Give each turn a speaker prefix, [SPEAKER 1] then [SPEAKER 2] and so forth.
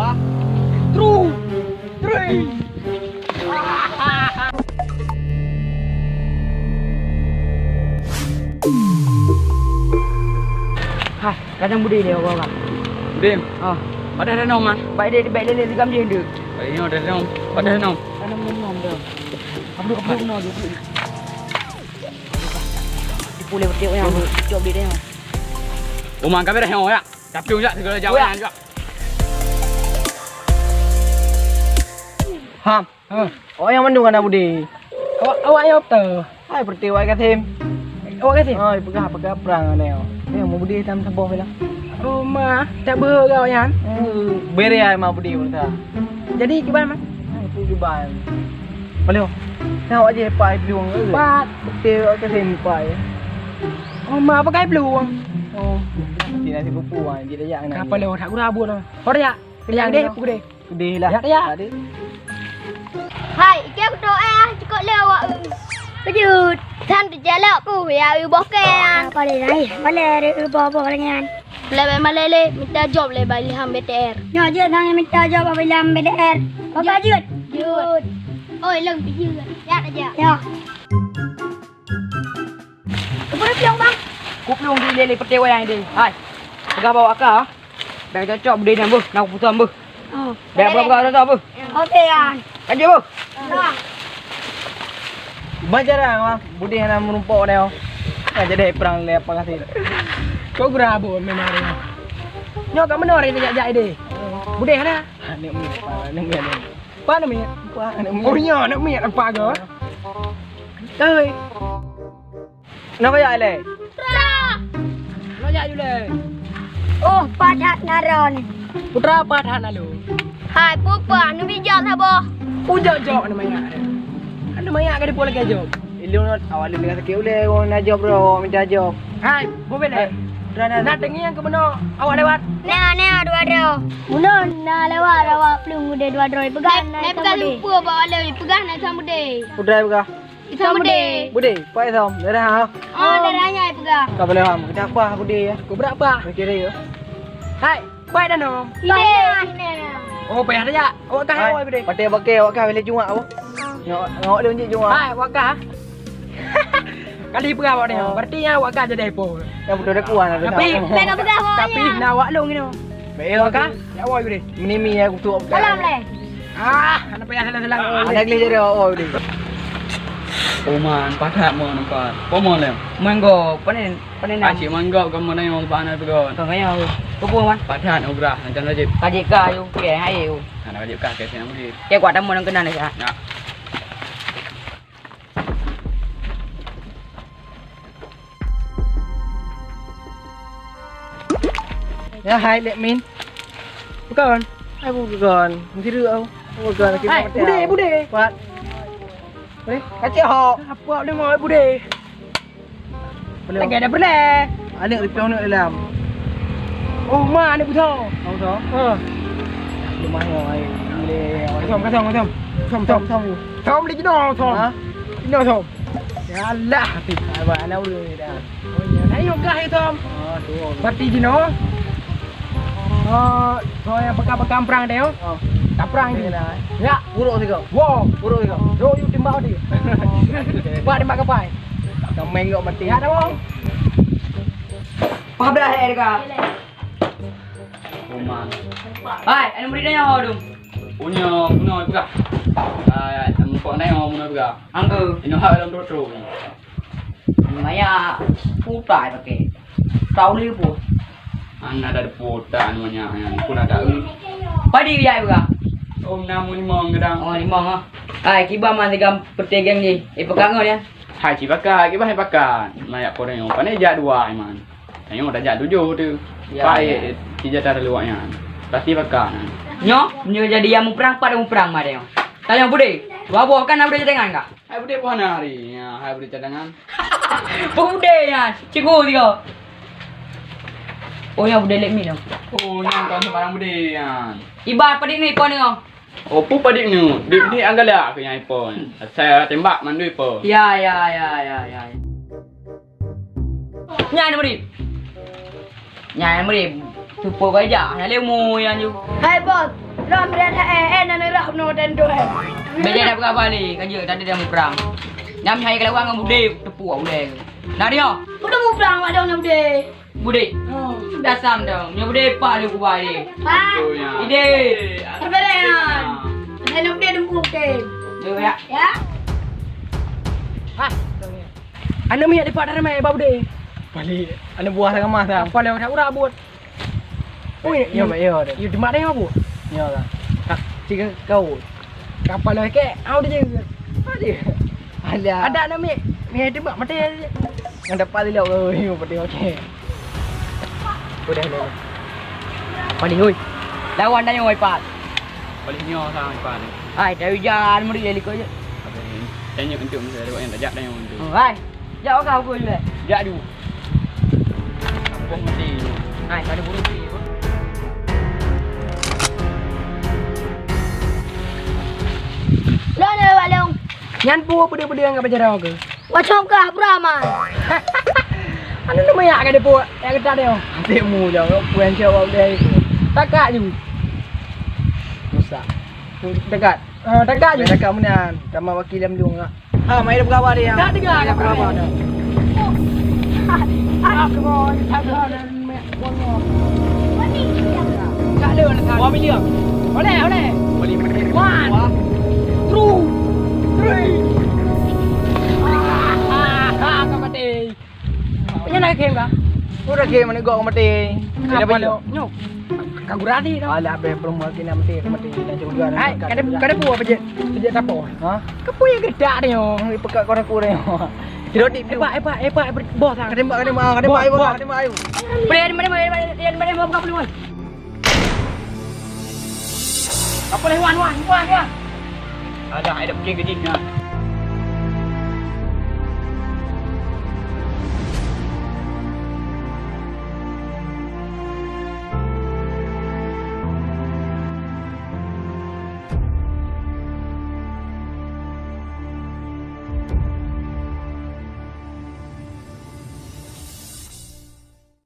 [SPEAKER 1] ah. True. Three. Hai, kadang budi dia kau kan.
[SPEAKER 2] Dim,
[SPEAKER 1] Ah,
[SPEAKER 2] pada ada nom ah.
[SPEAKER 1] baik dia di kam dia dek.
[SPEAKER 2] Ini ada nom, pada nom.
[SPEAKER 1] Kadang nom dah. Kamu no dulu. Dipulih betul yang job dia tengok.
[SPEAKER 2] Umang kami dah heo ya. Tapi juga segala jawab juga.
[SPEAKER 1] Ham. Oh yang mendung kan budi. Awak yang apa? Hai pertiwai ka thêm. Awak ka thêm. Oh, pegah perang neo. Ni mau budi tam saboh bila. Oh ma, tak ber kau yan. Bere ai ma budi berta. Jadi kiban man? Itu kiban. Boleh. Nào aje pai pluang ơi. Pat, pertiwai ka thêm pai. Oh ma pakai pluang. Oh, di nasi pupuan, di dayak na. Kapal lewat aku rabun. Kau dayak? Dayak deh, puku deh. Gede lah. Dayak.
[SPEAKER 3] Hai, ikut doa cukup lewat. Kejut. Tham terjalak ku ya bokan. Boleh bawa dengan. Lebih malele minta job le balik ham BTR. Nyo je nang minta job balik ham BTR. Apa jut? Jut. Oi, leng pergi jut. Ya aja. Ya. Boleh piang bang.
[SPEAKER 1] Kuplung di lele pertiwai yang ini. Hai. Pegah bawa akak. Dah cocok budi ni bu. Nak putus bu.
[SPEAKER 3] Oh.
[SPEAKER 1] Dah berapa tu bu?
[SPEAKER 3] Okey ya.
[SPEAKER 1] Kerja bu.
[SPEAKER 3] Dah.
[SPEAKER 1] Baca dah mah. Budi yang nak menumpuk ni. Jadi perang le apa kasih. Kau gera bu memang ni. Nyo kat mana orang ni jak ide? Budi mana? Nak mi. Apa nak mi? Oh nya nak mi apa ke? Oi. Nak jak le?
[SPEAKER 3] Putra.
[SPEAKER 1] Nak jak jule.
[SPEAKER 3] Oh, padat naron.
[SPEAKER 1] Putra apa dah nak lu?
[SPEAKER 3] Hai, pupa, nu bijak tha boh.
[SPEAKER 1] Ujak jok namanya. Ada banyak ke depo lagi job. Ilmu awal dengan sekali boleh orang nak job bro, minta job. Hai, boleh le. Nak dengi yang ke mana awak lewat?
[SPEAKER 3] Nah, dua dro. Munon na lewat pelung udah dua dro pegang. Naik pegang lupa bawa le pegang naik sama de.
[SPEAKER 1] Pudai buka.
[SPEAKER 3] Sama de.
[SPEAKER 1] Budi, pai som. Dah ha.
[SPEAKER 3] Oh, darahnya pegang.
[SPEAKER 1] Kau boleh ham. Kita apa Budi ya? Kau berapa? Kira ya. Hai, pai dah no.
[SPEAKER 3] Ini.
[SPEAKER 1] Oh, payah dah ya. Awak kah awak Budi? Pakai pakai awak kah boleh jual awak. Ngok dia unjuk jual. Hai, awak kah? Kali berapa awak ni? Berarti yang awak kah jadi depo. Yang betul dah kuat ada. Tapi nak awak long ni. Baik awak kah? Ya awak Budi. Minimi aku tu.
[SPEAKER 3] Salam le.
[SPEAKER 1] Anak payah salam. Anak geli jadi awak Budi.
[SPEAKER 2] Umang padat mo nampak. Pomo le.
[SPEAKER 1] Manggo, panen
[SPEAKER 2] Asyik manggap kamu na yung paano pegon.
[SPEAKER 1] Kau kaya aku man.
[SPEAKER 2] Padat ugrah nanti wajib.
[SPEAKER 1] Kaji ka yung kaya hai yung.
[SPEAKER 2] Ana wajib ka kasi namu di.
[SPEAKER 1] Kaya kuat mo nang kena ni sa.
[SPEAKER 2] Ya.
[SPEAKER 1] Ya hai lek min. Bukan. Hai bukan. Mesti rau. Bukan lagi mati. Bude. Kuat. Boleh. Kacik ho. Apa boleh mau bude. Boleh. Tak ada boleh. Ada ripiau ni dalam. Oh, ma ni betul. Betul. Rumah yang ai. Boleh. Som. Som lagi no, som. Ha? No, som. Ya Allah. Apa ana ulu ni dah. Oh, ya. Ayo gah som. Tu. Berarti dino. So yang bekas-bekas perang dia. Tak perang dia. Ya, buruk juga. Wow, buruk juga. Yo, you timbak dia. Buat timbak kapai. Kau mengok mati. Ya, dah bang. Paham dah hai dekat.
[SPEAKER 2] Umang.
[SPEAKER 1] Hai, anu murid dah nyawa dum.
[SPEAKER 2] Punya pegah. Empok na yung muna pegah.
[SPEAKER 1] Anggo,
[SPEAKER 2] Ino ha dalam trotro.
[SPEAKER 1] maya putai pakai. Tahu ni pun.
[SPEAKER 2] Ana ada puta namanya yang pun ada.
[SPEAKER 1] Padi dia juga.
[SPEAKER 2] Om namu ni mong gedang.
[SPEAKER 1] Oh, ni mong ah. Hai, kiba man digam petegang ni. Pegang dia.
[SPEAKER 2] Hai ci bakar, kita hai bakar. Mayak ko yung panai jak dua man. Yang dah jak tujuh tu. Pai tiga tar luaknya. Pasti bakar.
[SPEAKER 1] Nyo, nyo jadi yang mu perang pada mu perang mah dia. Tanya bude. Wabo kan ada cadangan enggak?
[SPEAKER 2] Hai bude pun hari. Ya, hai bude cadangan.
[SPEAKER 1] Bude ya, cikgu dia. Oh ya bude lek minum.
[SPEAKER 2] Oh, yang kau sembarang bude ya.
[SPEAKER 1] Ibar pada ni kau ni oh.
[SPEAKER 2] Oh, pu padik ni. Di anggala aku yang iPhone. Saya tembak mandu iPhone.
[SPEAKER 1] Ya. Nyai murid.
[SPEAKER 4] Tupo aja, nak lemu yang ju.
[SPEAKER 3] Hai bos, ram dia ada nak no dan doa.
[SPEAKER 4] Beja dah berapa ni? Kerja tadi dia mau perang. Nyam hai kalau orang bude tepu bude. Nah dia.
[SPEAKER 3] Udah mau perang ada orang bude.
[SPEAKER 4] Bude. Dah sam dah. Nya bude pa dia kubai ni.
[SPEAKER 3] Ha?
[SPEAKER 4] Ide.
[SPEAKER 3] Apa dia? Saya nak dia dempuk ke.
[SPEAKER 4] Dia ya.
[SPEAKER 3] Ya?
[SPEAKER 1] Ha. Ana mi ada pada ramai babu deh. Balik. Ana buah sangat mas dah. Kalau dah urang buat. Oi, yo yo. Yo di mana yo bu? Yo lah. Kak, jika kau kapal lo ke, au dia je. Ada. Ada ana mi. Mi ada mak mati. Yang dapat dia oi, yo pada okey. Udah dah. Balik oi.
[SPEAKER 4] Lawan dah nyoi pat.
[SPEAKER 2] Paling nyo sang ipan.
[SPEAKER 4] Hai, dah hujan muri dia liko je.
[SPEAKER 2] Tanya untuk mesti ada yang tak dah yang untuk.
[SPEAKER 4] Hai. Jauh kau aku je.
[SPEAKER 2] Jak du. Kampung mesti.
[SPEAKER 4] Hai, kau ada buru ni.
[SPEAKER 3] Lah ni balong.
[SPEAKER 1] Nyan pu budi-budi ang kapajarao ke?
[SPEAKER 3] Macam kah Brahman?
[SPEAKER 1] Ano naman ya ka depo? Ya kita deo. Ate mu jang puan siya dai. Takak ju. Musa. Dekat. Dekat ju. Dekat menian. Sama wakil am dung. Ha, mai ada berapa dia? Tak dengar ada berapa dah. Aku mau cakap dan ngomong. Tak ada nak. Bawa milion. Boleh.
[SPEAKER 2] Boleh pakai.
[SPEAKER 1] 1 2 3 kau mati. Punya nak game kah? Udah game mana kau mati. Tidak boleh. Nyok. Kau berani dah. Alah be belum mati nak mati dan juga. Hai, kada buat pejet. Pejet apa? Ha? Kau punya gedak ni yo. Pekat kau aku ni. Tidak di. Epa bos sang. Kada ayo. Boleh mau kau boleh. Apa leh wan.
[SPEAKER 2] Ada ada pergi ke jinnya.